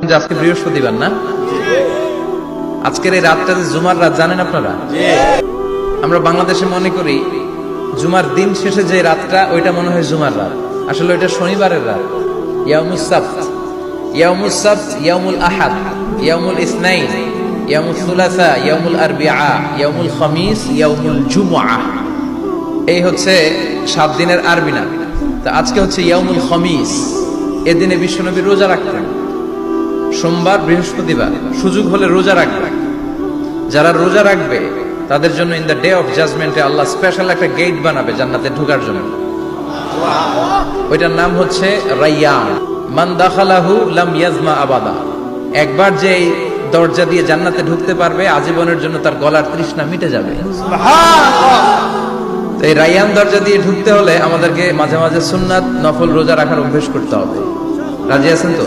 যে আজকে বৃহস্পতিবার না, আজকের এই রাতটা যে জুমার রাত জানেন আপনারা? আমরা বাংলাদেশে মনে করি জুমার দিন শেষে যে রাতটা ওইটা মনে হয় জুমার রাত, আসলে ওইটা শনিবারের রাত। ইয়াউমুস সাবত, ইয়াউমুস সাবত, ইয়াউমুল আহাদ, ইয়াউমুল ইসনাইন, ইয়াউমুল সুলাসা, ইয়াউমুল আরবিআ, ইয়াউমুল খামিস, ইয়াউমুল জুমআ। এই হচ্ছে 7 দিনের আরবি নাম। তা আজকে হচ্ছে ইয়াউমুল খামিস। এদিনে বিশ্বনবী রোজা রাখতেন, সোমবার বৃহস্পতিবার সুযোগ হলে রোজা রাখবেন। যারা রোজা রাখবে তাদের জন্য ইন দ্য ডে অফ জাজমেন্টে আল্লাহ স্পেশাল একটা গেট বানাবে জান্নাতে ঢোকার জন্য। ওইটার নাম হচ্ছে রাইয়ান। মান দাখালাহু লাম ইয়াজমা আবাদা। একবার যে এই দরজা দিয়ে জান্নাতে ঢুকতে পারবে আজীবনের জন্য তার গলার তৃষ্ণা মিটে যাবে। তো এই রাইয়ান দরজা দিয়ে ঢুকতে হলে আমাদেরকে মাঝে মাঝে সুন্নাত নফল রোজা রাখার অভ্যেস করতে হবে। রাজি আছেন তো?